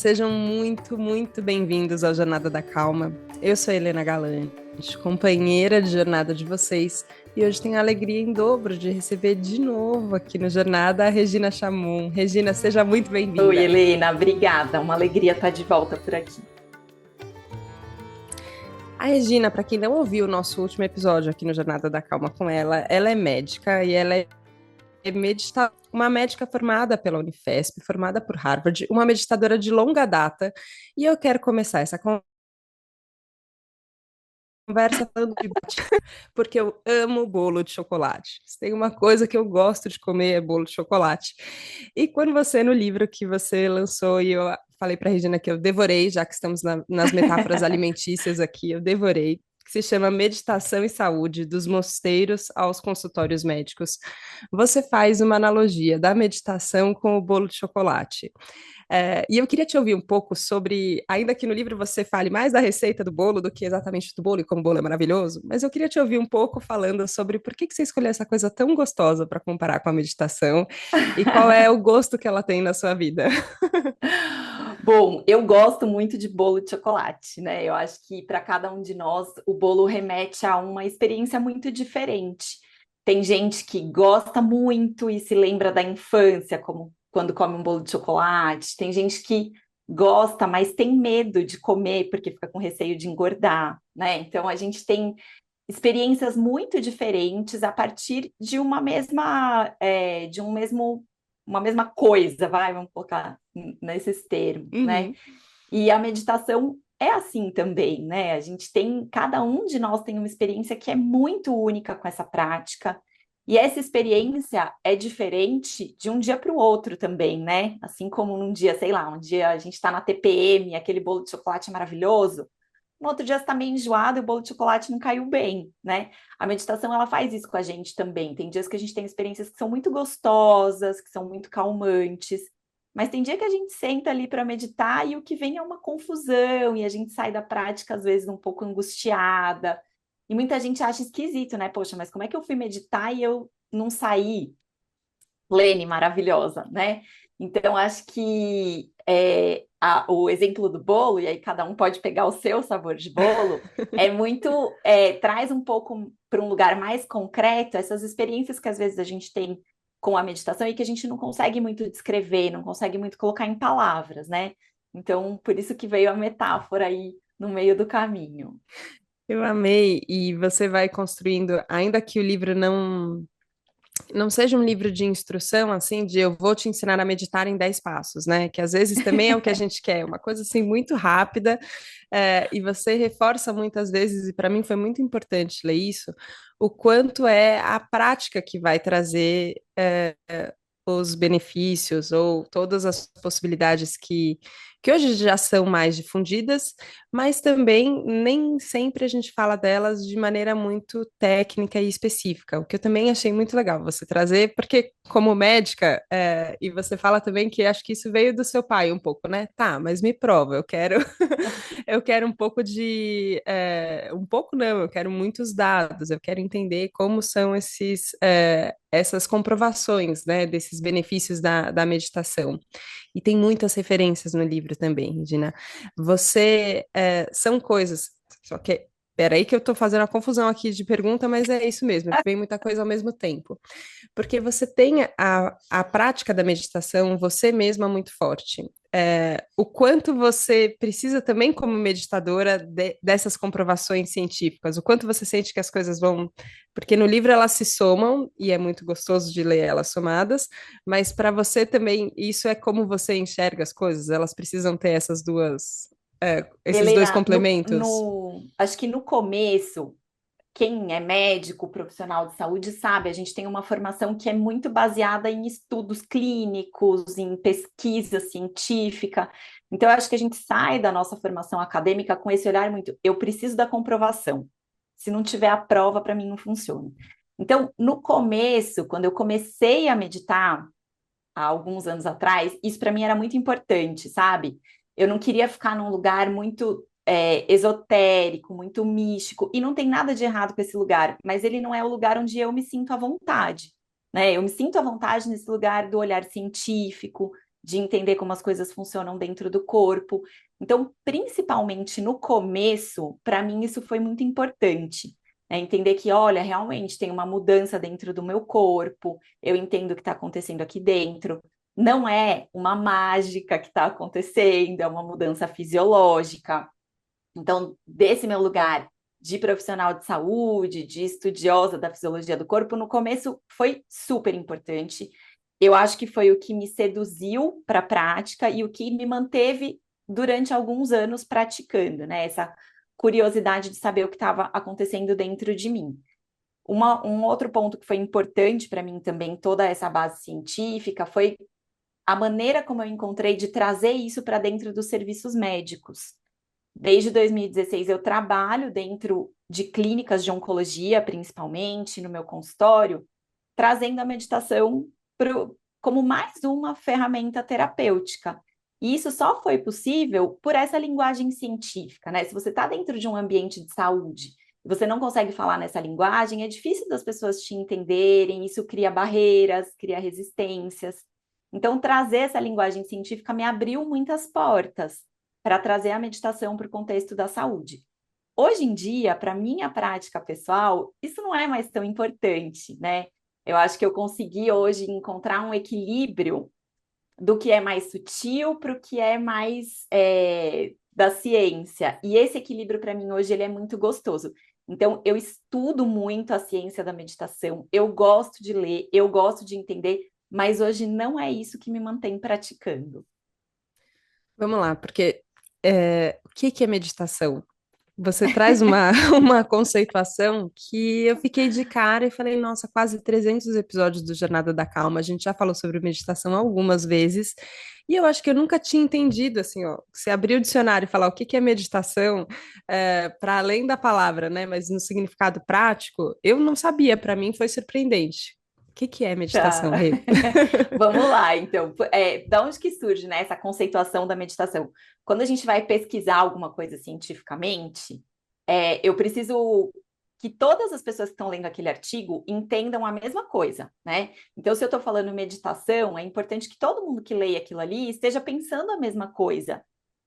sejam muito, muito bem-vindos ao Jornada da Calma. Eu sou a Helena Galante, companheira de jornada de vocês, e hoje tenho a alegria em dobro de receber de novo aqui no Jornada a Regina Chamum. Regina, seja muito Oi, bem-vinda. Helena, obrigada. Uma alegria estar de volta por aqui. A Regina, para quem não ouviu o nosso último episódio aqui no Jornada da Calma com ela é médica e ela é uma médica formada pela Unifesp, formada por Harvard, uma meditadora de longa data, e eu quero começar essa conversa falando de porque eu amo bolo de chocolate. Se tem uma coisa que eu gosto de comer é bolo de chocolate. E quando você, no livro que você lançou, e eu falei para a Regina que eu devorei, já que estamos nas metáforas alimentícias aqui, eu devorei, que se chama Meditação e Saúde, dos mosteiros aos consultórios médicos. Você faz uma analogia da meditação com o bolo de chocolate. E eu queria te ouvir um pouco sobre, ainda que no livro você fale mais da receita do bolo do que exatamente do bolo e como o bolo é maravilhoso, mas eu queria te ouvir um pouco falando sobre por que que você escolheu essa coisa tão gostosa para comparar com a meditação e qual é o gosto que ela tem na sua vida. Bom, eu gosto muito de bolo de chocolate, né? Eu acho que para cada um de nós o bolo remete a uma experiência muito diferente. Tem gente que gosta muito e se lembra da infância, como quando come um bolo de chocolate. Tem gente que gosta, mas tem medo de comer porque fica com receio de engordar, né? Então a gente tem experiências muito diferentes a partir de uma mesma, uma mesma coisa, vamos colocar nesses termos, né? Uhum, E a meditação é assim também, né? A gente tem, cada um de nós tem uma experiência que é muito única com essa prática. E essa experiência é diferente de um dia para o outro também, né? Assim como num dia, sei lá, um dia a gente está na TPM, aquele bolo de chocolate é maravilhoso, no outro dia você está meio enjoado e o bolo de chocolate não caiu bem, né? A meditação, ela faz isso com a gente também. Tem dias que a gente tem experiências que são muito gostosas, que são muito calmantes, mas tem dia que a gente senta ali para meditar e o que vem é uma confusão e a gente sai da prática, às vezes, um pouco angustiada. E muita gente acha esquisito, né? Poxa, mas como é que eu fui meditar e eu não saí Lene, maravilhosa, né? Então, acho que o exemplo do bolo, e aí cada um pode pegar o seu sabor de bolo, traz um pouco para um lugar mais concreto essas experiências que às vezes a gente tem com a meditação e que a gente não consegue muito descrever, não consegue muito colocar em palavras, né? Então, por isso que veio a metáfora aí no meio do caminho. eu amei, e você vai construindo, ainda que o livro não seja um livro de instrução, assim, de eu vou te ensinar a meditar em 10 passos, né? Que às vezes também é o que a gente quer, uma coisa assim muito rápida, e você reforça muitas vezes, e para mim foi muito importante ler isso, o quanto é a prática que vai trazer os benefícios ou todas as possibilidades que hoje já são mais difundidas, mas também nem sempre a gente fala delas de maneira muito técnica e específica, o que eu também achei muito legal você trazer, porque como médica, e você fala também que acho que isso veio do seu pai um pouco, né? Tá, mas me prova, eu quero, eu quero um pouco um pouco não, eu quero muitos dados, eu quero entender como são essas comprovações, né, desses benefícios da meditação. E tem muitas referências no livro também, Regina. São coisas, só que, peraí que eu estou fazendo a confusão aqui de pergunta, mas é isso mesmo, é que vem muita coisa ao mesmo tempo. Porque você tem a prática da meditação, você mesma muito forte. O quanto você precisa também, como meditadora, dessas comprovações científicas, o quanto você sente que as coisas vão. Porque no livro elas se somam, e é muito gostoso de ler elas somadas, mas para você também, isso é como você enxerga as coisas, elas precisam ter esses dois Helena, complementos. acho que no começo quem é médico, profissional de saúde, sabe, a gente tem uma formação que é muito baseada em estudos clínicos, em pesquisa científica. Então, eu acho que a gente sai da nossa formação acadêmica com esse olhar muito, eu preciso da comprovação. Se não tiver a prova, para mim não funciona. Então, no começo, quando eu comecei a meditar, há alguns anos atrás, isso para mim era muito importante, sabe? Eu não queria ficar num lugar muito esotérico, muito místico, e não tem nada de errado com esse lugar, mas ele não é o lugar onde eu me sinto à vontade, né? Eu me sinto à vontade nesse lugar do olhar científico, de entender como as coisas funcionam dentro do corpo. Então, principalmente no começo, para mim isso foi muito importante. Entender que, olha, realmente tem uma mudança dentro do meu corpo, eu entendo o que está acontecendo aqui dentro. Não é uma mágica que está acontecendo, é uma mudança fisiológica. Então, desse meu lugar de profissional de saúde, de estudiosa da fisiologia do corpo, no começo foi super importante. Eu acho que foi o que me seduziu para a prática e o que me manteve durante alguns anos praticando, né? Essa curiosidade de saber o que estava acontecendo dentro de mim. Um outro ponto que foi importante para mim também, toda essa base científica, foi a maneira como eu encontrei de trazer isso para dentro dos serviços médicos. Desde 2016 eu trabalho dentro de clínicas de oncologia, principalmente no meu consultório, trazendo a meditação como mais uma ferramenta terapêutica. E isso só foi possível por essa linguagem científica, né? Se você está dentro de um ambiente de saúde e você não consegue falar nessa linguagem, é difícil das pessoas te entenderem, isso cria barreiras, cria resistências. Então, trazer essa linguagem científica me abriu muitas portas para trazer a meditação para o contexto da saúde. Hoje em dia, para minha prática pessoal, isso não é mais tão importante, né? Eu acho que eu consegui hoje encontrar um equilíbrio do que é mais sutil para o que é mais da ciência. E esse equilíbrio, para mim, hoje, ele é muito gostoso. Então, eu estudo muito a ciência da meditação, eu gosto de ler, eu gosto de entender, mas hoje não é isso que me mantém praticando. Vamos lá, porque o que que é meditação? Você traz uma, uma conceituação que eu fiquei de cara e falei, nossa, quase 300 episódios do Jornada da Calma, a gente já falou sobre meditação algumas vezes, e eu acho que eu nunca tinha entendido, assim, ó, se abrir o dicionário e falar o que que é meditação, para além da palavra, né, mas no significado prático, eu não sabia, para mim foi surpreendente. O que que é Tá. meditação, Rê? Vamos lá, então. Da onde que surge, né, essa conceituação da meditação? Quando a gente vai pesquisar alguma coisa cientificamente, eu preciso que todas as pessoas que estão lendo aquele artigo entendam a mesma coisa, né? Então, se eu estou falando meditação, é importante que todo mundo que leia aquilo ali esteja pensando a mesma coisa,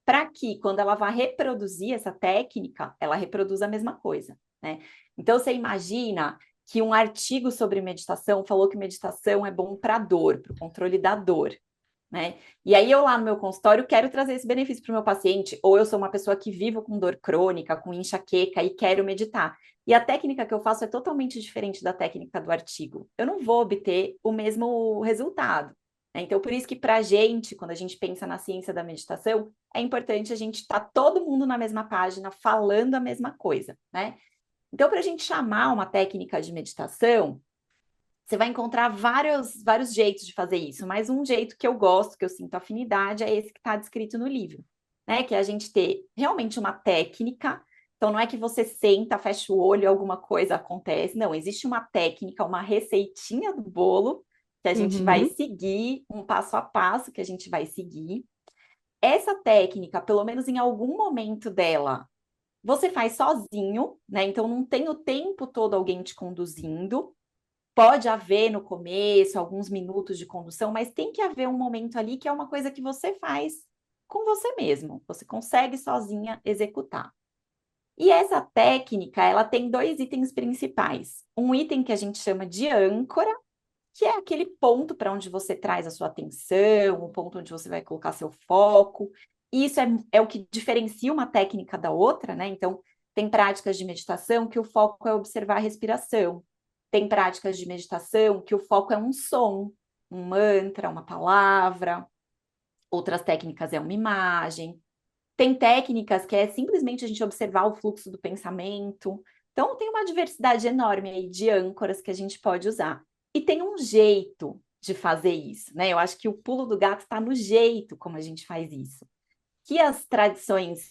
para que, quando ela vá reproduzir essa técnica, ela reproduza a mesma coisa, né? Então, você imagina que um artigo sobre meditação falou que meditação é bom para dor, para o controle da dor, né? E aí eu lá no meu consultório quero trazer esse benefício para o meu paciente, ou eu sou uma pessoa que vivo com dor crônica, com enxaqueca e quero meditar. E a técnica que eu faço é totalmente diferente da técnica do artigo. Eu não vou obter o mesmo resultado, né? Então, por isso que para a gente, quando a gente pensa na ciência da meditação, é importante a gente estar todo mundo na mesma página, falando a mesma coisa, né? Então, para a gente chamar uma técnica de meditação, você vai encontrar vários jeitos de fazer isso, mas um jeito que eu gosto, que eu sinto afinidade, é esse que está descrito no livro, né? Que é a gente ter realmente uma técnica. Então, não é que você senta, fecha o olho e alguma coisa acontece. Não, existe uma técnica, uma receitinha do bolo que a gente vai Uhum. seguir, um passo a passo que a gente vai seguir. Essa técnica, pelo menos em algum momento dela, você faz sozinho, né? Então não tem o tempo todo alguém te conduzindo. Pode haver no começo alguns minutos de condução, mas tem que haver um momento ali que é uma coisa que você faz com você mesmo. Você consegue sozinha executar. E essa técnica, ela tem dois itens principais. Um item que a gente chama de âncora, que é aquele ponto para onde você traz a sua atenção, o ponto onde você vai colocar seu foco. E isso é o que diferencia uma técnica da outra, né? Então, tem práticas de meditação que o foco é observar a respiração. Tem práticas de meditação que o foco é um som, um mantra, uma palavra. Outras técnicas é uma imagem. Tem técnicas que é simplesmente a gente observar o fluxo do pensamento. Então, tem uma diversidade enorme aí de âncoras que a gente pode usar. E tem um jeito de fazer isso, né? Eu acho que o pulo do gato está no jeito como a gente faz isso. Que as tradições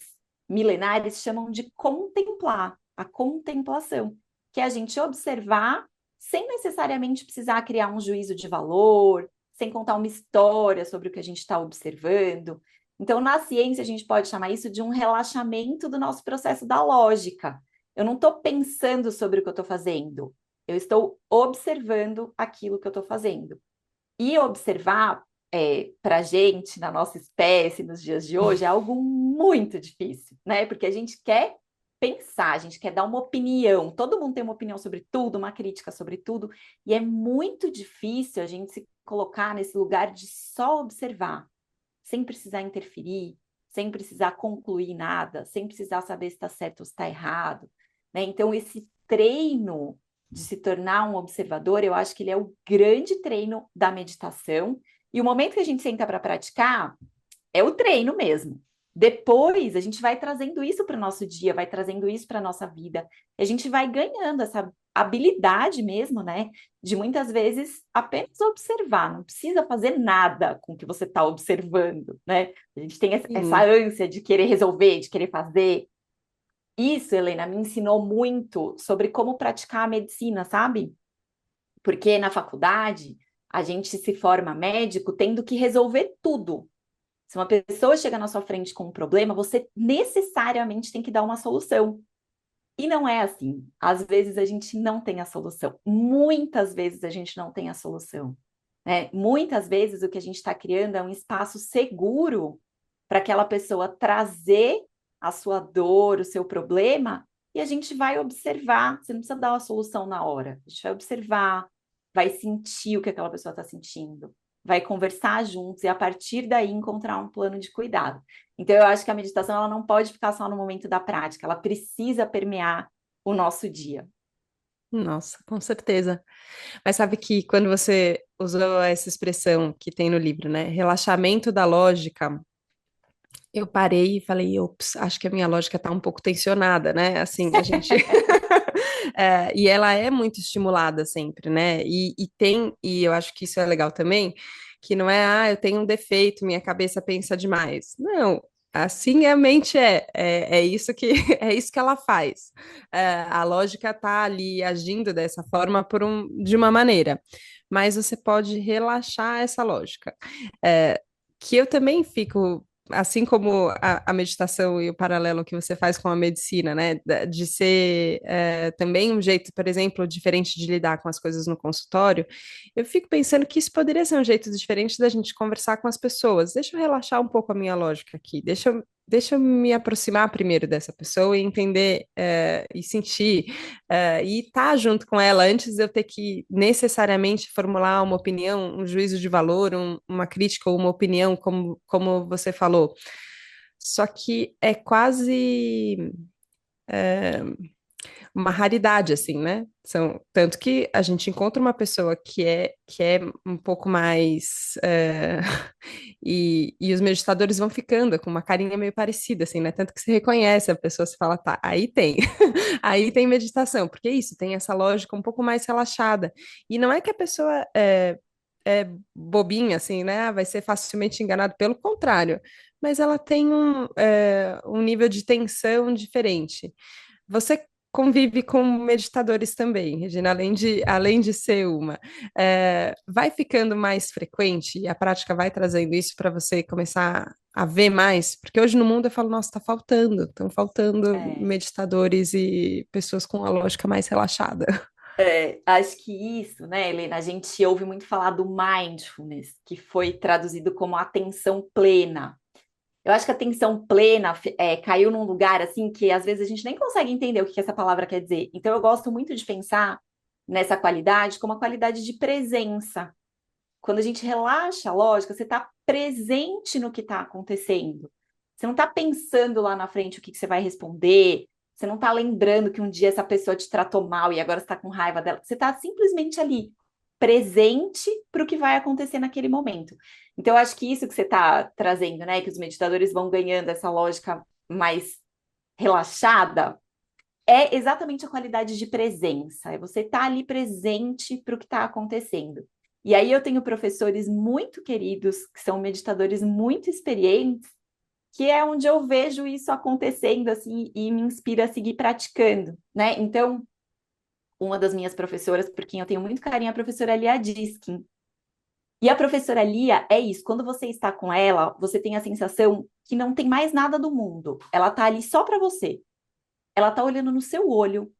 milenares chamam de contemplar, a contemplação, que é a gente observar sem necessariamente precisar criar um juízo de valor, sem contar uma história sobre o que a gente está observando. Então, na ciência, a gente pode chamar isso de um relaxamento do nosso processo da lógica. Eu não estou pensando sobre o que eu estou fazendo, eu estou observando aquilo que eu estou fazendo. E observar para a gente, na nossa espécie, nos dias de hoje, é algo muito difícil, né? Porque a gente quer pensar, a gente quer dar uma opinião. Todo mundo tem uma opinião sobre tudo, uma crítica sobre tudo, e é muito difícil a gente se colocar nesse lugar de só observar, sem precisar interferir, sem precisar concluir nada, sem precisar saber se está certo ou se está errado, né? Então, esse treino de se tornar um observador, eu acho que ele é o grande treino da meditação. E o momento que a gente senta para praticar é o treino mesmo. Depois a gente vai trazendo isso para o nosso dia, vai trazendo isso para a nossa vida. E a gente vai ganhando essa habilidade mesmo, né? De muitas vezes apenas observar, não precisa fazer nada com o que você está observando, né? A gente tem essa Sim. ânsia de querer resolver, de querer fazer. Isso, Helena, me ensinou muito sobre como praticar a medicina, sabe? Porque na faculdade a gente se forma médico tendo que resolver tudo. Se uma pessoa chega na sua frente com um problema, você necessariamente tem que dar uma solução. E não é assim. Às vezes a gente não tem a solução. Muitas vezes a gente não tem a solução, né? Muitas vezes o que a gente está criando é um espaço seguro para aquela pessoa trazer a sua dor, o seu problema, e a gente vai observar. Você não precisa dar uma solução na hora. A gente vai observar, vai sentir o que aquela pessoa está sentindo, vai conversar juntos e a partir daí encontrar um plano de cuidado. Então, eu acho que a meditação ela não pode ficar só no momento da prática, ela precisa permear o nosso dia. Nossa, com certeza. Mas sabe que quando você usou essa expressão que tem no livro, né? Relaxamento da lógica, eu parei e falei, ops, acho que a minha lógica tá um pouco tensionada, né? Assim, a gente. E ela é muito estimulada sempre, né? E eu acho que isso é legal também, que não é, eu tenho um defeito, minha cabeça pensa demais. Não. Assim a mente é isso que é isso que ela faz. A lógica tá ali agindo dessa forma de uma maneira, mas você pode relaxar essa lógica. Que eu também fico assim como a meditação e o paralelo que você faz com a medicina, né, de ser também um jeito, por exemplo, diferente de lidar com as coisas no consultório, eu fico pensando que isso poderia ser um jeito diferente da gente conversar com as pessoas. Deixa eu relaxar um pouco a minha lógica aqui, deixa eu me aproximar primeiro dessa pessoa e entender e sentir e estar junto com ela antes de eu ter que necessariamente formular uma opinião, um juízo de valor, uma crítica ou uma opinião, como você falou. Só que é quase uma raridade, assim, né? Tanto que a gente encontra uma pessoa que é um pouco mais. E os meditadores vão ficando com uma carinha meio parecida, assim, né? Tanto que se reconhece a pessoa, se fala, tá, aí tem. Aí tem meditação, porque é isso, tem essa lógica um pouco mais relaxada. E não é que a pessoa é bobinha, assim, né? Vai ser facilmente enganado, pelo contrário. Mas ela tem um nível de tensão diferente. Você convive com meditadores também, Regina, além de ser uma. Vai ficando mais frequente e a prática vai trazendo isso para você começar a ver mais? Porque hoje no mundo eu falo, nossa, estão faltando É, meditadores e pessoas com a lógica mais relaxada. acho que isso, né, Helena, a gente ouve muito falar do mindfulness, que foi traduzido como atenção plena. Eu acho que a atenção plena caiu num lugar assim que às vezes a gente nem consegue entender o que essa palavra quer dizer. Então eu gosto muito de pensar nessa qualidade como a qualidade de presença. Quando a gente relaxa, lógico, você está presente no que está acontecendo. Você não está pensando lá na frente o que você vai responder. Você não está lembrando que um dia essa pessoa te tratou mal e agora você está com raiva dela. Você está simplesmente ali, presente para o que vai acontecer naquele momento. Então, eu acho que isso que você está trazendo, né? Que os meditadores vão ganhando essa lógica mais relaxada, é exatamente a qualidade de presença. É você estar ali presente para o que está acontecendo. E aí eu tenho professores muito queridos, que são meditadores muito experientes, que é onde eu vejo isso acontecendo assim e me inspira a seguir praticando, né? Então, uma das minhas professoras, por quem eu tenho muito carinho, é a professora Lia Diskin. E a professora Lia é isso, quando você está com ela, você tem a sensação que não tem mais nada do mundo. Ela tá ali só para você. Ela tá olhando no seu olho,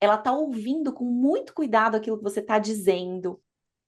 ela tá ouvindo com muito cuidado aquilo que você está dizendo.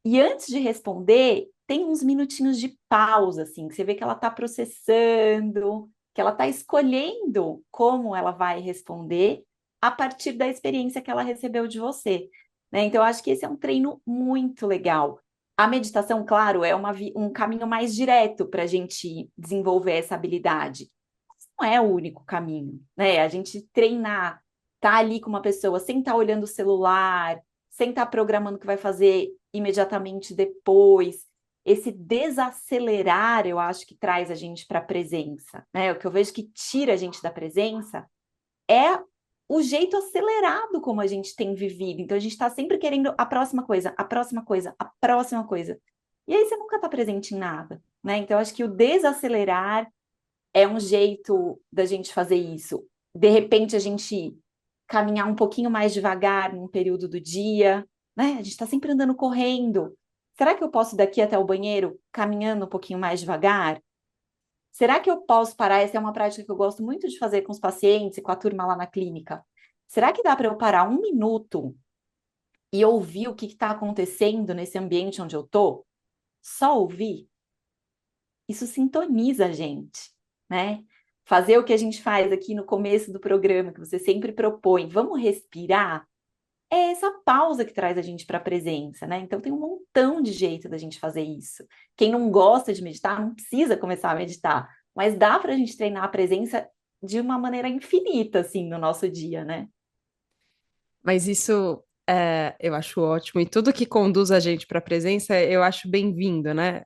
E antes de responder, tem uns minutinhos de pausa, assim, que você vê que ela está processando, que ela está escolhendo como ela vai responder a partir da experiência que ela recebeu de você, né? Então, eu acho que esse é um treino muito legal. A meditação, claro, é um caminho mais direto para a gente desenvolver essa habilidade. Mas não é o único caminho, né? A gente treinar, tá ali com uma pessoa sem estar olhando o celular, sem estar programando o que vai fazer imediatamente depois. Esse desacelerar, eu acho que traz a gente para a presença, né? O que eu vejo que tira a gente da presença é o jeito acelerado como a gente tem vivido. Então, a gente está sempre querendo a próxima coisa, a próxima coisa, a próxima coisa. E aí você nunca está presente em nada, né? Então, acho que o desacelerar é um jeito da gente fazer isso. De repente, a gente caminhar um pouquinho mais devagar num período do dia, né? A gente está sempre andando correndo. Será que eu posso ir daqui até o banheiro caminhando um pouquinho mais devagar? Será que eu posso parar? Essa é uma prática que eu gosto muito de fazer com os pacientes e com a turma lá na clínica. Será que dá para eu parar um minuto e ouvir o que está acontecendo nesse ambiente onde eu estou? Só ouvir? Isso sintoniza a gente, né? Fazer o que a gente faz aqui no começo do programa, que você sempre propõe, vamos respirar, é essa pausa que traz a gente para a presença, né? Então tem um montão de jeito da gente fazer isso. Quem não gosta de meditar não precisa começar a meditar, mas dá para a gente treinar a presença de uma maneira infinita, assim, no nosso dia, né? Mas isso eu acho ótimo. E tudo que conduz a gente para a presença, eu acho bem-vindo, né?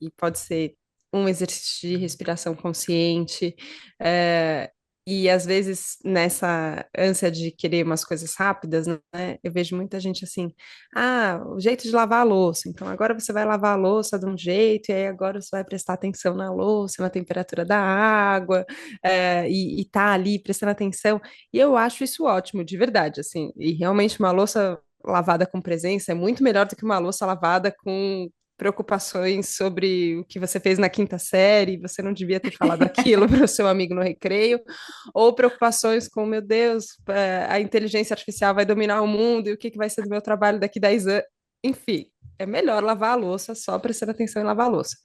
E pode ser um exercício de respiração consciente. é, e às vezes, nessa ânsia de querer umas coisas rápidas, né? Eu vejo muita gente assim: ah, o jeito de lavar a louça. Então, agora você vai lavar a louça de um jeito, e aí agora você vai prestar atenção na louça, na temperatura da água, e tá ali prestando atenção. E eu acho isso ótimo, de verdade, assim. E realmente uma louça lavada com presença é muito melhor do que uma louça lavada com preocupações sobre o que você fez na quinta série, você não devia ter falado aquilo para o seu amigo no recreio, ou preocupações com, meu Deus, a inteligência artificial vai dominar o mundo e o que que vai ser do meu trabalho daqui 10 anos. Enfim, é melhor lavar a louça só prestando atenção em lavar a louça.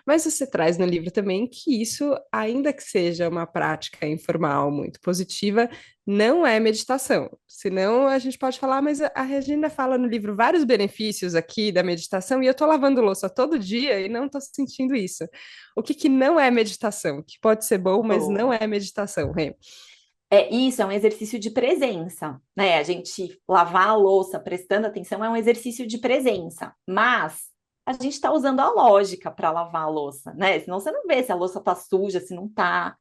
Mas você traz no livro também que isso, ainda que seja uma prática informal muito positiva, não é meditação. Senão a gente pode falar, mas a Regina fala no livro vários benefícios aqui da meditação e eu estou lavando louça todo dia e não estou sentindo isso. O que que não é meditação? Que pode ser bom, mas não Boa. é meditação, Rê. Isso é um exercício de presença, né? A gente lavar a louça prestando atenção é um exercício de presença, mas a gente está usando a lógica para lavar a louça, né? Senão você não vê se a louça está suja, se não está.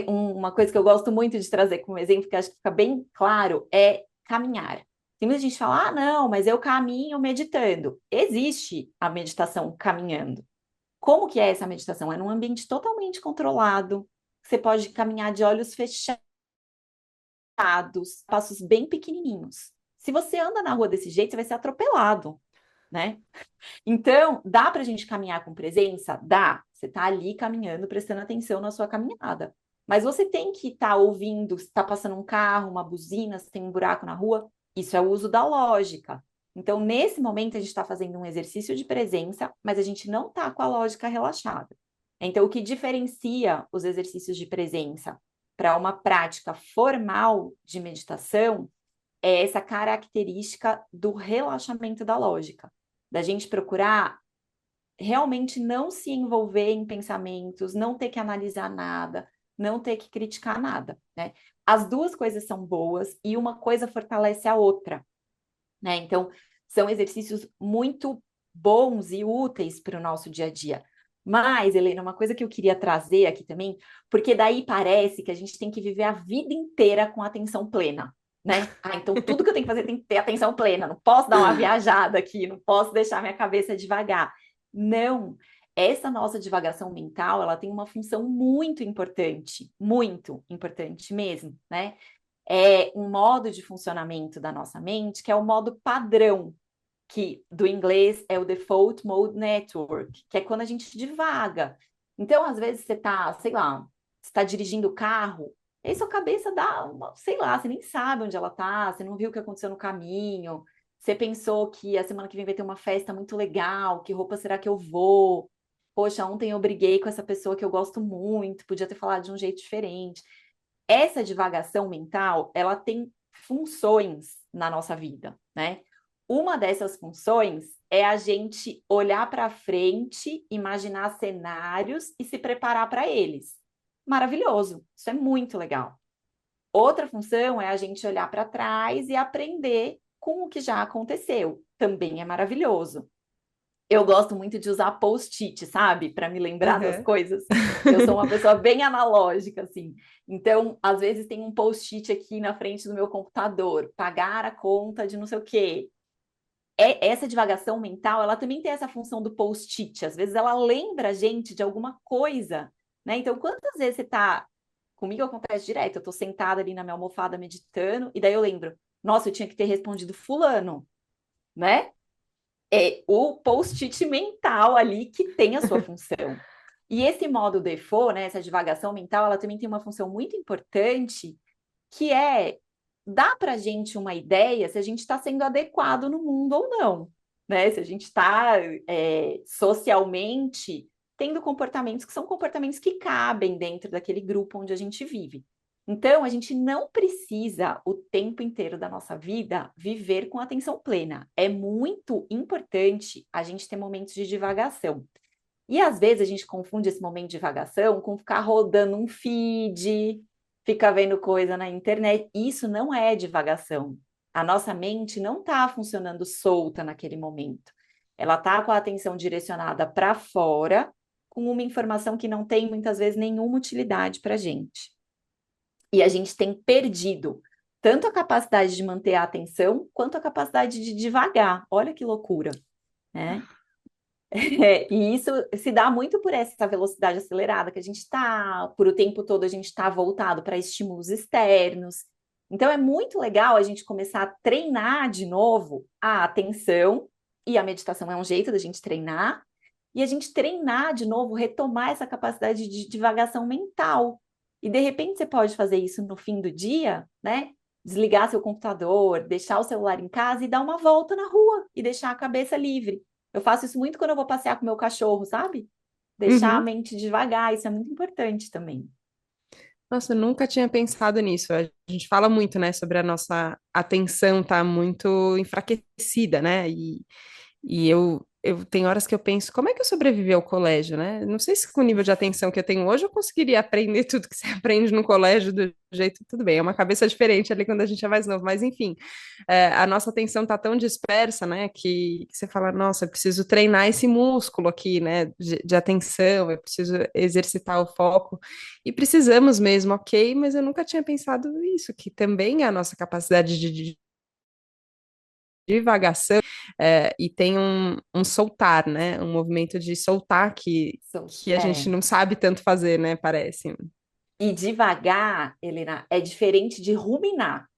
Uma coisa que eu gosto muito de trazer como exemplo, que acho que fica bem claro, é caminhar. Tem muita gente que fala, ah, não, mas eu caminho meditando. Existe a meditação caminhando. Como que é essa meditação? É num ambiente totalmente controlado. Você pode caminhar de olhos fechados, passos bem pequenininhos. Se você anda na rua desse jeito, você vai ser atropelado, né? Então, dá para a gente caminhar com presença? Dá. Você está ali caminhando, prestando atenção na sua caminhada. Mas você tem que estar ouvindo, se está passando um carro, uma buzina, se tem um buraco na rua. Isso é o uso da lógica. Então, nesse momento, a gente está fazendo um exercício de presença, mas a gente não está com a lógica relaxada. Então, o que diferencia os exercícios de presença para uma prática formal de meditação é essa característica do relaxamento da lógica, da gente procurar realmente não se envolver em pensamentos, não ter que analisar nada, não ter que criticar nada, né? As duas coisas são boas e uma coisa fortalece a outra, né? Então, são exercícios muito bons e úteis para o nosso dia a dia. Mas, Helena, uma coisa que eu queria trazer aqui também, porque daí parece que a gente tem que viver a vida inteira com atenção plena, né? Ah, então tudo que eu tenho que fazer tem que ter atenção plena, não posso dar uma viajada aqui, não posso deixar minha cabeça devagar. Não, essa nossa divagação mental, ela tem uma função muito importante mesmo, né? É um modo de funcionamento da nossa mente que é o modo padrão, que do inglês é o Default Mode Network, que é quando a gente divaga. Então, às vezes você tá, sei lá, você está dirigindo o carro, aí sua cabeça dá, sei lá, você nem sabe onde ela tá, você não viu o que aconteceu no caminho, Você pensou que a semana que vem vai ter uma festa muito legal, que roupa será que eu vou? Poxa, ontem eu briguei com essa pessoa que eu gosto muito, podia ter falado de um jeito diferente. Essa divagação mental, ela tem funções na nossa vida, né? Uma dessas funções é a gente olhar para frente, imaginar cenários e se preparar para eles. Maravilhoso, isso é muito legal. Outra função é a gente olhar para trás e aprender com o que já aconteceu. Também é maravilhoso. Eu gosto muito de usar post-it, sabe? Para me lembrar das Aham. coisas. Eu sou uma pessoa bem analógica, assim. Então, às vezes tem um post-it aqui na frente do meu computador, pagar a conta de não sei o quê. Essa divagação mental, ela também tem essa função do post-it. Às vezes ela lembra a gente de alguma coisa, né? Então, quantas vezes você tá... Comigo acontece direto, eu tô sentada ali na minha almofada meditando, e daí eu lembro, nossa, eu tinha que ter respondido fulano, né? É o post-it mental ali que tem a sua função. E esse modo default, né, essa divagação mental, ela também tem uma função muito importante, que é dar para a gente uma ideia se a gente está sendo adequado no mundo ou não, né? Se a gente está socialmente tendo comportamentos que são comportamentos que cabem dentro daquele grupo onde a gente vive. Então, a gente não precisa o tempo inteiro da nossa vida viver com atenção plena. É muito importante a gente ter momentos de divagação. E às vezes a gente confunde esse momento de divagação com ficar rodando um feed, ficar vendo coisa na internet. Isso não é divagação. A nossa mente não está funcionando solta naquele momento. Ela está com a atenção direcionada para fora, com uma informação que não tem muitas vezes nenhuma utilidade para a gente. E a gente tem perdido tanto a capacidade de manter a atenção, quanto a capacidade de divagar. Olha que loucura, né? E isso se dá muito por essa velocidade acelerada que a gente está, por o tempo todo a gente está voltado para estímulos externos. Então é muito legal a gente começar a treinar de novo a atenção, e a meditação é um jeito da gente treinar, e a gente treinar de novo, retomar essa capacidade de divagação mental. E de repente você pode fazer isso no fim do dia, né? Desligar seu computador, deixar o celular em casa e dar uma volta na rua e deixar a cabeça livre. Eu faço isso muito quando eu vou passear com meu cachorro, sabe? Deixar a Uhum. mente devagar, isso é muito importante também. Nossa, eu nunca tinha pensado nisso. A gente fala muito, né, sobre a nossa atenção tá muito enfraquecida, né? E eu tenho horas que eu penso, como é que eu sobrevivi ao colégio, né? Não sei se com o nível de atenção que eu tenho hoje eu conseguiria aprender tudo que você aprende no colégio do jeito, tudo bem, é uma cabeça diferente ali quando a gente é mais novo, mas enfim, a nossa atenção tá tão dispersa, né, que você fala, nossa, eu preciso treinar esse músculo aqui, né, de atenção, eu preciso exercitar o foco, e precisamos mesmo, ok, mas eu nunca tinha pensado isso, que também é a nossa capacidade de divagação, e tem um soltar, né? Um movimento de soltar que a gente É. não sabe tanto fazer, né? Parece. E devagar, Helena, é diferente de ruminar.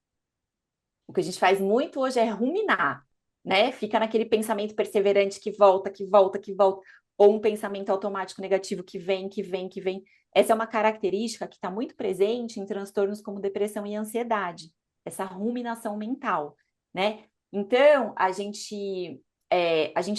O que a gente faz muito hoje é ruminar, né? Fica naquele pensamento perseverante que volta, que volta, que volta, ou um pensamento automático negativo que vem, que vem, que vem. Essa é uma característica que está muito presente em transtornos como depressão e ansiedade, essa ruminação mental, né? Então, a gente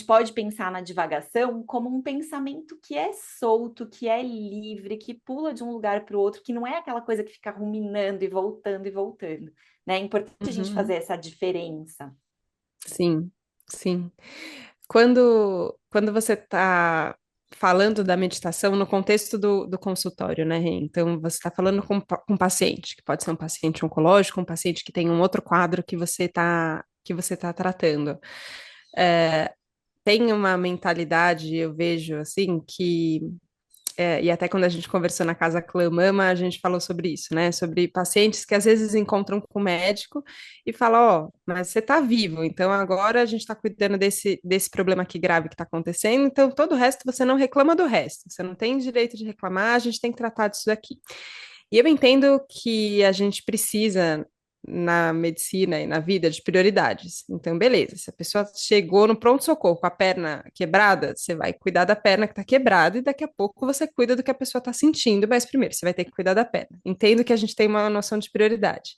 pode pensar na divagação como um pensamento que é solto, que é livre, que pula de um lugar para o outro, que não é aquela coisa que fica ruminando e voltando e voltando, né? É importante a gente fazer Uhum. essa diferença. Sim, sim. Quando você está falando da meditação no contexto do consultório, né, Rê? Então, você está falando com um paciente, que pode ser um paciente oncológico, um paciente que tem um outro quadro que você tá tratando. É, tem uma mentalidade, eu vejo assim, e até quando a gente conversou na Casa Clã Mama, a gente falou sobre isso, né? Sobre pacientes que às vezes encontram com o médico e falam, ó, mas você tá vivo, então agora a gente está cuidando desse problema aqui grave que está acontecendo, então todo o resto você não reclama do resto, você não tem direito de reclamar, a gente tem que tratar disso daqui. E eu entendo que a gente precisa, na medicina e na vida, de prioridades. Então, beleza, se a pessoa chegou no pronto-socorro com a perna quebrada, você vai cuidar da perna que está quebrada e daqui a pouco você cuida do que a pessoa está sentindo, mas primeiro você vai ter que cuidar da perna. Entendo que a gente tem uma noção de prioridade.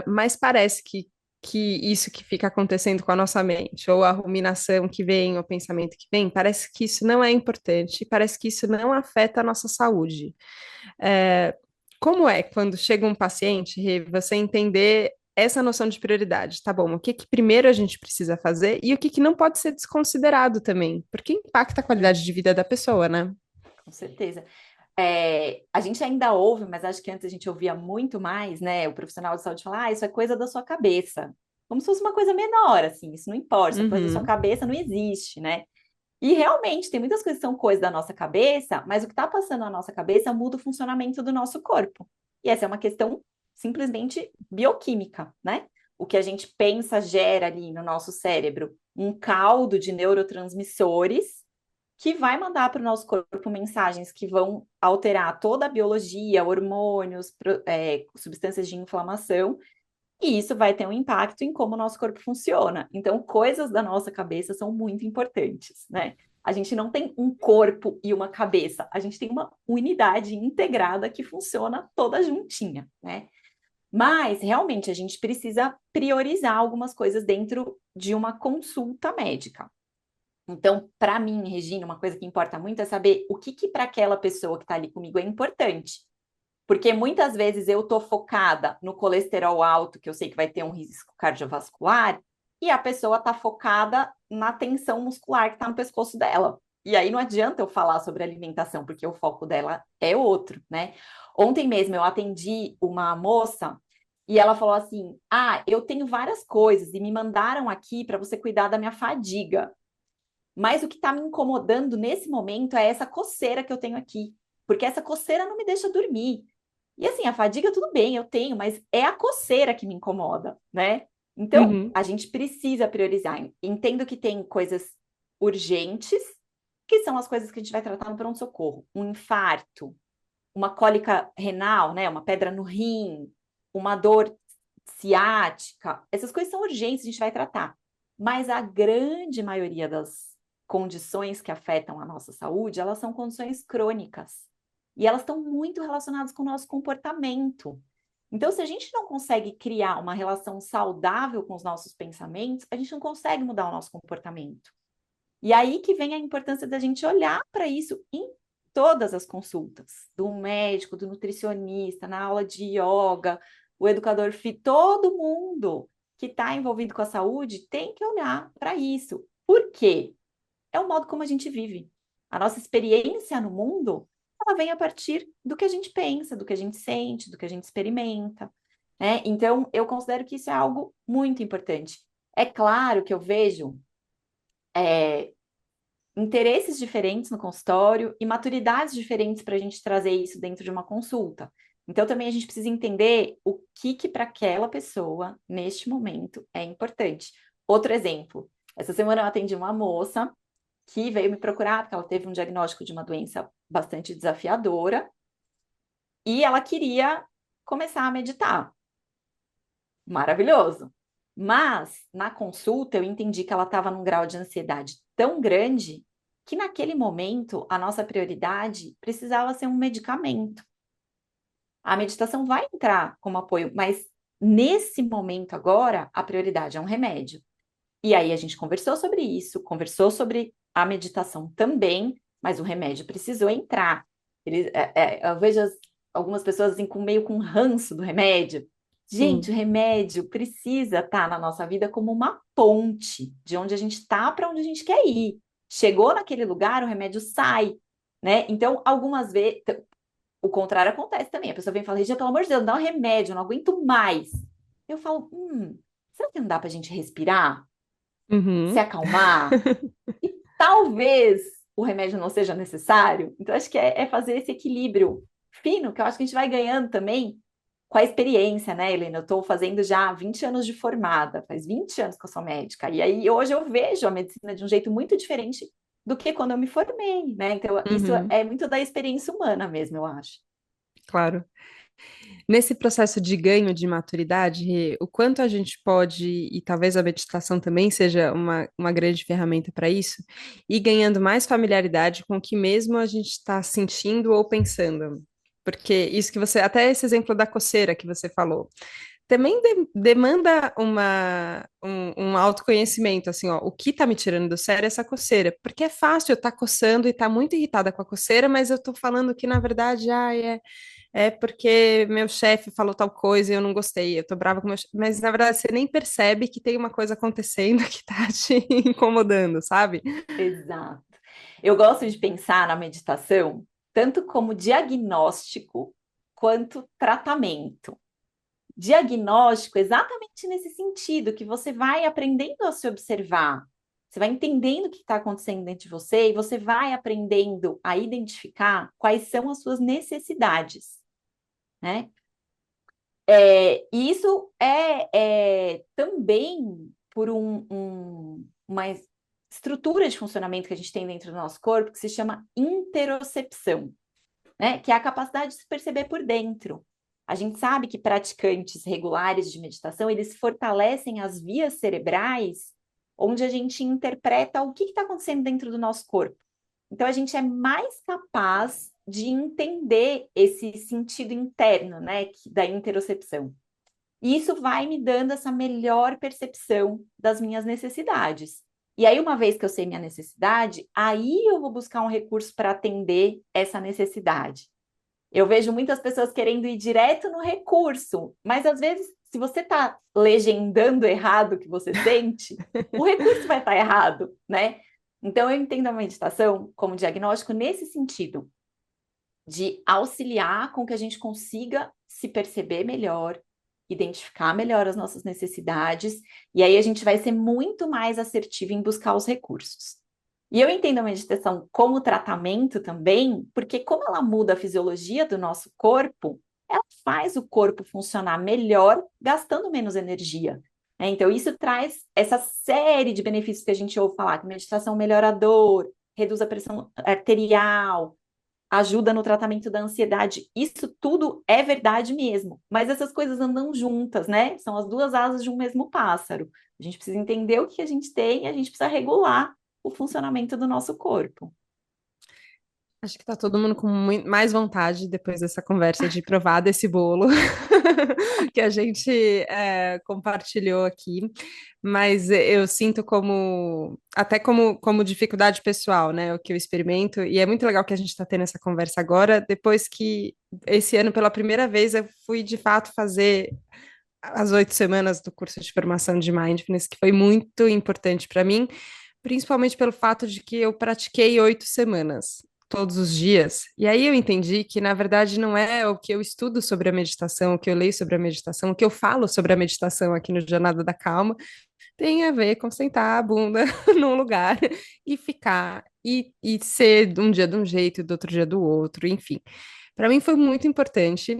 Mas parece que que isso que fica acontecendo com a nossa mente, ou a ruminação que vem, ou o pensamento que vem, parece que isso não é importante, parece que isso não afeta a nossa saúde. É, como é quando chega um paciente, Rê, você entender essa noção de prioridade, tá bom? O que que primeiro a gente precisa fazer e o que que não pode ser desconsiderado também, porque impacta a qualidade Sim, de vida da pessoa, né? com certeza. A gente ainda ouve, mas acho que antes a gente ouvia muito mais, né? O profissional de saúde falar, isso é coisa da sua cabeça. Como se fosse uma coisa menor, assim, isso não importa, isso é coisa da sua Uhum, cabeça, não existe, né? E realmente, tem muitas coisas que são coisas da nossa cabeça, mas o que está passando na nossa cabeça muda o funcionamento do nosso corpo. E essa é uma questão simplesmente bioquímica, né? O que a gente pensa gera ali no nosso cérebro um caldo de neurotransmissores que vai mandar para o nosso corpo mensagens que vão alterar toda a biologia, hormônios, substâncias de inflamação, e isso vai ter um impacto em como o nosso corpo funciona. Então, coisas da nossa cabeça são muito importantes, né? A gente não tem um corpo e uma cabeça, a gente tem uma unidade integrada que funciona toda juntinha, né? Mas realmente a gente precisa priorizar algumas coisas dentro de uma consulta médica. Então, para mim, Regina, uma coisa que importa muito é saber o que, que para aquela pessoa que está ali comigo é importante. Porque muitas vezes eu estou focada no colesterol alto, que eu sei que vai ter um risco cardiovascular, e a pessoa está focada na tensão muscular que está no pescoço dela. E aí não adianta eu falar sobre alimentação, porque o foco dela é outro, né? Ontem mesmo eu atendi uma moça e ela falou assim: Ah, eu tenho várias coisas e me mandaram aqui para você cuidar da minha fadiga. Mas o que está me incomodando nesse momento é essa coceira que eu tenho aqui, porque essa coceira não me deixa dormir. E assim, a fadiga tudo bem, eu tenho, mas é a coceira que me incomoda, né? Então, uhum, a gente precisa priorizar. Entendo que tem coisas urgentes, que são as coisas que a gente vai tratar no pronto-socorro. Um infarto, uma cólica renal, né? Uma pedra no rim, uma dor ciática. Essas coisas são urgentes, a gente vai tratar. Mas a grande maioria das condições que afetam a nossa saúde, elas são condições crônicas. E elas estão muito relacionadas com o nosso comportamento. Então, se a gente não consegue criar uma relação saudável com os nossos pensamentos, a gente não consegue mudar o nosso comportamento. E aí que vem a importância da gente olhar para isso em todas as consultas, do médico, do nutricionista, na aula de yoga, o educador físico, todo mundo que está envolvido com a saúde tem que olhar para isso. Por quê? É o modo como a gente vive. A nossa experiência no mundo, ela vem a partir do que a gente pensa, do que a gente sente, do que a gente experimenta, né? Então, eu considero que isso é algo muito importante. É claro que eu vejo é, interesses diferentes no consultório e maturidades diferentes para a gente trazer isso dentro de uma consulta. Então, também a gente precisa entender o que, que para aquela pessoa, neste momento, é importante. Outro exemplo, essa semana eu atendi uma moça que veio me procurar porque ela teve um diagnóstico de uma doença bastante desafiadora e ela queria começar a meditar. Maravilhoso. Mas na consulta eu entendi que ela estava num grau de ansiedade tão grande que naquele momento a nossa prioridade precisava ser um medicamento. A meditação vai entrar como apoio, mas nesse momento agora a prioridade é um remédio. E aí a gente conversou sobre isso, conversou sobre a meditação também, mas o remédio precisou entrar. Eu vejo algumas pessoas assim, meio com ranço do remédio. Gente, sim. o remédio precisa estar na nossa vida como uma ponte de onde a gente está para onde a gente quer ir. Chegou naquele lugar, o remédio sai, né? Então, algumas vezes, o contrário acontece também. A pessoa vem e fala, Regia, pelo amor de Deus, dá um remédio, eu não aguento mais. Eu falo, será que não dá para a gente respirar? Se Uhum. acalmar, e talvez o remédio não seja necessário. Então, acho que é fazer esse equilíbrio fino, que eu acho que a gente vai ganhando também com a experiência, né, Helena? Eu estou fazendo já 20 anos de formada, faz 20 anos que eu sou médica, e aí hoje eu vejo a medicina de um jeito muito diferente do que quando eu me formei, né? Então, isso Uhum, é muito da experiência humana mesmo, eu acho. claro. Nesse processo de ganho de maturidade, Rê, o quanto a gente pode, e talvez a meditação também seja uma grande ferramenta para isso, ir ganhando mais familiaridade com o que mesmo a gente está sentindo ou pensando. Porque isso que você, até esse exemplo da coceira que você falou. também demanda um autoconhecimento, assim, ó, o que tá me tirando do sério é essa coceira, porque é fácil eu estar coçando e estar muito irritada com a coceira, mas eu tô falando que, na verdade, é porque meu chefe falou tal coisa e eu não gostei, eu tô brava com meu chefe, mas, na verdade, você nem percebe que tem uma coisa acontecendo que tá te incomodando, sabe? Exato. Eu gosto de pensar na meditação tanto como diagnóstico quanto tratamento. Diagnóstico exatamente nesse sentido, que você vai aprendendo a se observar, você vai entendendo o que está acontecendo dentro de você e você vai aprendendo a identificar quais são as suas necessidades, né? E isso é também por uma estrutura de funcionamento que a gente tem dentro do nosso corpo que se chama interocepção, né? Que é a capacidade de se perceber por dentro. A gente sabe que praticantes regulares de meditação, eles fortalecem as vias cerebrais onde a gente interpreta o que está acontecendo dentro do nosso corpo. Então, a gente é mais capaz de entender esse sentido interno, né, da interocepção. E isso vai me dando essa melhor percepção das minhas necessidades. E aí, uma vez que eu sei minha necessidade, aí eu vou buscar um recurso para atender essa necessidade. Eu vejo muitas pessoas querendo ir direto no recurso, mas às vezes, se você está legendando errado o que você sente, o recurso vai estar errado, né? Então, eu entendo a meditação como diagnóstico nesse sentido, de auxiliar com que a gente consiga se perceber melhor, identificar melhor as nossas necessidades, e aí a gente vai ser muito mais assertivo em buscar os recursos. E eu entendo a meditação como tratamento também, porque como ela muda a fisiologia do nosso corpo, ela faz o corpo funcionar melhor, gastando menos energia. Né? Então, isso traz essa série de benefícios que a gente ouve falar, que meditação melhora a dor, reduz a pressão arterial, ajuda no tratamento da ansiedade. Isso tudo é verdade mesmo, mas essas coisas andam juntas, né? São as duas asas de um mesmo pássaro. A gente precisa entender o que a gente tem e a gente precisa regular o funcionamento do nosso corpo. Acho que tá todo mundo com mais vontade depois dessa conversa de provar desse bolo que a gente compartilhou aqui, mas eu sinto até como dificuldade pessoal, né, o que eu experimento, e é muito legal que a gente está tendo essa conversa agora, depois que esse ano, pela primeira vez, eu fui de fato fazer as 8 semanas do curso de formação de Mindfulness, que foi muito importante para mim, principalmente pelo fato de que eu pratiquei 8 semanas, todos os dias. E aí eu entendi que, na verdade, não é o que eu estudo sobre a meditação, o que eu leio sobre a meditação, o que eu falo sobre a meditação aqui no Jornada da Calma, tem a ver com sentar a bunda num lugar e ficar, e ser um dia de um jeito e do outro dia do outro, enfim. Para mim foi muito importante.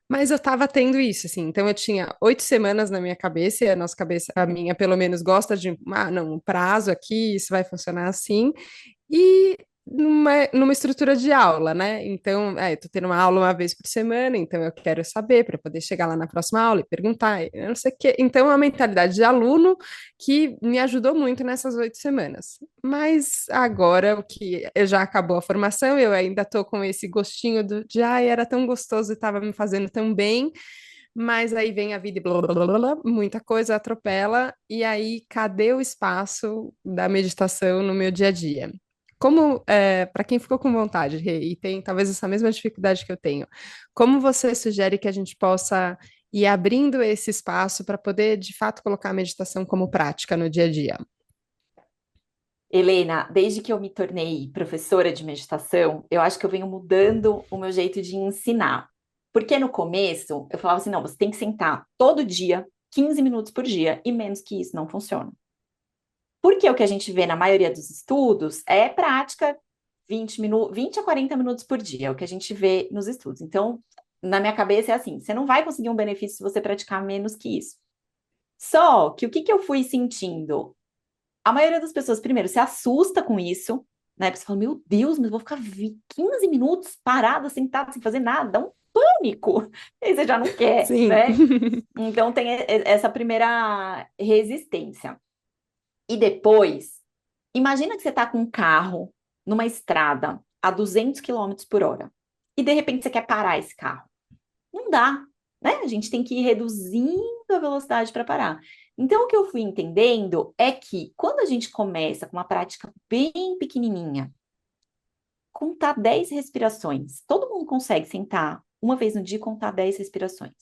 Mas eu estava tendo isso, assim. Então eu tinha 8 semanas na minha cabeça, e a nossa cabeça, a minha pelo menos, gosta de, não, um prazo aqui, isso vai funcionar assim. E numa estrutura de aula, né? Então, eu tô tendo uma aula uma vez por semana, então eu quero saber para poder chegar lá na próxima aula e perguntar, eu não sei o quê. Então, é uma mentalidade de aluno que me ajudou muito nessas 8 semanas. Mas agora, o que já acabou a formação, eu ainda tô com esse gostinho de, ai, era tão gostoso e estava me fazendo tão bem. Mas aí vem a vida e blá, blá, blá, blá, blá, muita coisa atropela, e aí cadê o espaço da meditação no meu dia a dia? Como, para quem ficou com vontade, Rê, e tem talvez essa mesma dificuldade que eu tenho, como você sugere que a gente possa ir abrindo esse espaço para poder, de fato, colocar a meditação como prática no dia a dia? Helena, desde que eu me tornei professora de meditação, eu acho que eu venho mudando o meu jeito de ensinar. Porque no começo eu falava assim: não, você tem que sentar todo dia, 15 minutos por dia, e menos que isso não funciona. Porque o que a gente vê na maioria dos estudos é prática 20 a 40 minutos por dia, é o que a gente vê nos estudos. Então, na minha cabeça é assim: você não vai conseguir um benefício se você praticar menos que isso. Só que o que que eu fui sentindo? A maioria das pessoas, primeiro, se assusta com isso, né? Porque você fala: meu Deus, mas eu vou ficar 15 minutos parada, sentada, sem fazer nada, dá um pânico. E aí você já não quer, Sim. né? Então tem essa primeira resistência. E depois, imagina que você está com um carro numa estrada a 200 quilômetros por hora e de repente você quer parar esse carro. Não dá. né? A gente tem que ir reduzindo a velocidade para parar. Então, o que eu fui entendendo é que quando a gente começa com uma prática bem pequenininha, contar 10 respirações, todo mundo consegue sentar uma vez no dia e contar 10 respirações,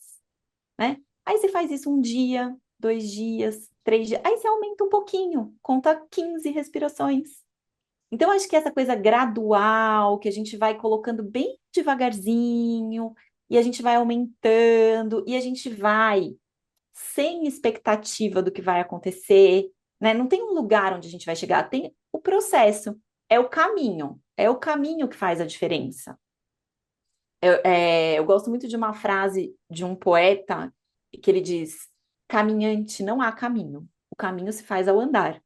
né? Aí você faz isso um dia, 2 dias, 3 dias, aí você aumenta um pouquinho, conta 15 respirações. Então, acho que essa coisa gradual, que a gente vai colocando bem devagarzinho, e a gente vai aumentando, e a gente vai sem expectativa do que vai acontecer, né? Não tem um lugar onde a gente vai chegar, tem o processo, é o caminho que faz a diferença. Eu gosto muito de uma frase de um poeta que ele diz: caminhante, não há caminho, o caminho se faz ao andar.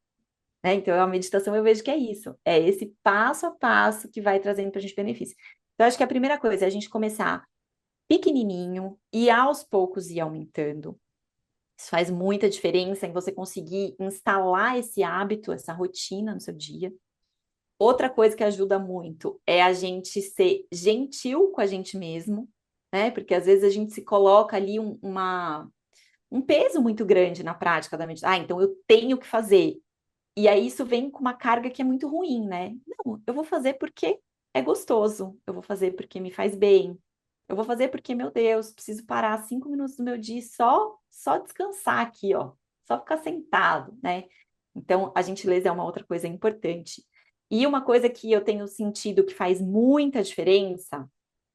Né? Então, a meditação eu vejo que é isso, é esse passo a passo que vai trazendo para a gente benefício. Então, acho que a primeira coisa é a gente começar pequenininho e aos poucos ir aumentando. Isso faz muita diferença em você conseguir instalar esse hábito, essa rotina no seu dia. Outra coisa que ajuda muito é a gente ser gentil com a gente mesmo, né? Porque às vezes a gente se coloca ali um peso muito grande na prática da meditação. Ah, então eu tenho que fazer. E aí isso vem com uma carga que é muito ruim, né? Não, eu vou fazer porque é gostoso, eu vou fazer porque me faz bem, eu vou fazer porque, meu Deus, preciso parar 5 minutos do meu dia e só descansar aqui, ó, só ficar sentado, né? Então, a gentileza é uma outra coisa importante. E uma coisa que eu tenho sentido que faz muita diferença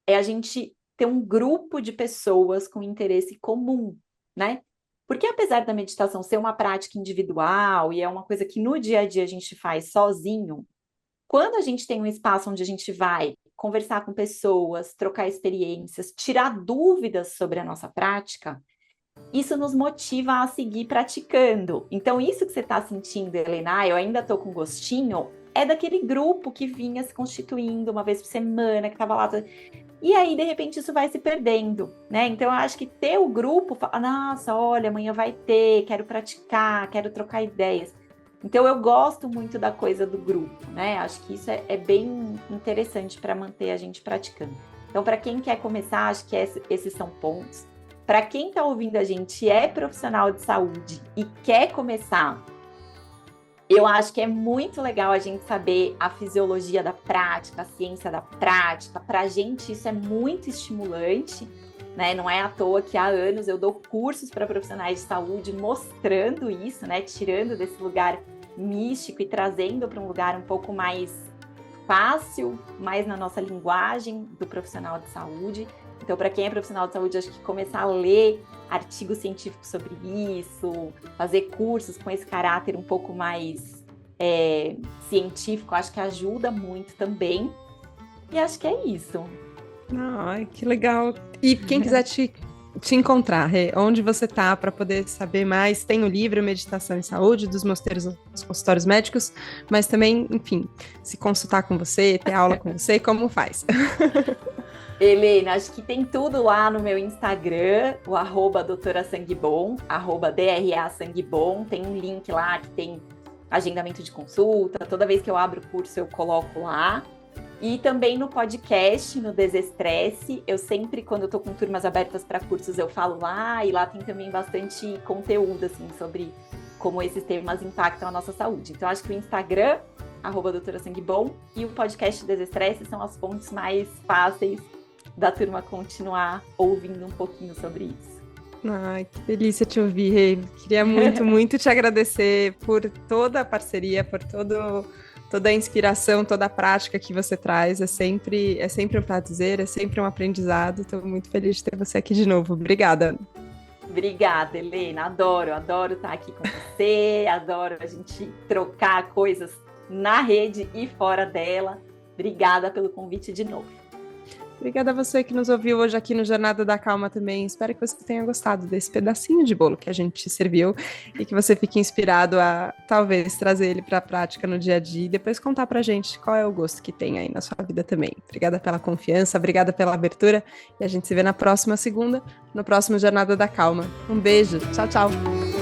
é a gente ter um grupo de pessoas com interesse comum, né? Porque apesar da meditação ser uma prática individual e é uma coisa que no dia a dia a gente faz sozinho, quando a gente tem um espaço onde a gente vai conversar com pessoas, trocar experiências, tirar dúvidas sobre a nossa prática, isso nos motiva a seguir praticando. Então, isso que você está sentindo, Helena, eu ainda estou com gostinho, é daquele grupo que vinha se constituindo uma vez por semana, que estava lá. E aí, de repente, isso vai se perdendo, né? Então, eu acho que ter o grupo, nossa, olha, amanhã vai ter, quero praticar, quero trocar ideias. Então, eu gosto muito da coisa do grupo, né? Acho que isso é bem interessante para manter a gente praticando. Então, para quem quer começar, acho que esses são pontos. Para quem está ouvindo a gente é profissional de saúde e quer começar, eu acho que é muito legal a gente saber a fisiologia da prática, a ciência da prática. Para a gente isso é muito estimulante, né? Não é à toa que há anos eu dou cursos para profissionais de saúde mostrando isso, né? Tirando desse lugar místico e trazendo para um lugar um pouco mais fácil, mais na nossa linguagem do profissional de saúde. Então, para quem é profissional de saúde, acho que começar a ler artigos científicos sobre isso, fazer cursos com esse caráter um pouco mais científico, acho que ajuda muito também. E acho que é isso. Ai, que legal. E quem quiser te encontrar, Rê, onde você tá para poder saber mais? Tem o livro Meditação em Saúde, dos mosteiros aos consultórios médicos, mas também, enfim, se consultar com você, ter aula com você, como faz? Helena, acho que tem tudo lá no meu Instagram, o @doutorasanguebom, @DRA tem um link lá que tem agendamento de consulta, toda vez que eu abro o curso eu coloco lá. E também no podcast, no Desestresse, eu sempre, quando eu tô com turmas abertas para cursos, eu falo lá, e lá tem também bastante conteúdo, assim, sobre como esses temas impactam a nossa saúde. Então, acho que o Instagram, @doutorasanguebom, e o podcast Desestresse são as fontes mais fáceis da turma continuar ouvindo um pouquinho sobre isso. Ai, que delícia te ouvir, Rê. Queria muito, muito te agradecer por toda a parceria, por toda a inspiração, toda a prática que você traz. É sempre um prazer, é sempre um aprendizado. Estou muito feliz de ter você aqui de novo. Obrigada. Obrigada, Helena. Adoro estar aqui com você, adoro a gente trocar coisas na rede e fora dela. Obrigada pelo convite de novo. Obrigada a você que nos ouviu hoje aqui no Jornada da Calma também. Espero que você tenha gostado desse pedacinho de bolo que a gente te serviu e que você fique inspirado a, talvez, trazer ele para a prática no dia a dia e depois contar pra gente qual é o gosto que tem aí na sua vida também. Obrigada pela confiança, obrigada pela abertura e a gente se vê na próxima segunda, no próximo Jornada da Calma. Um beijo, tchau, tchau!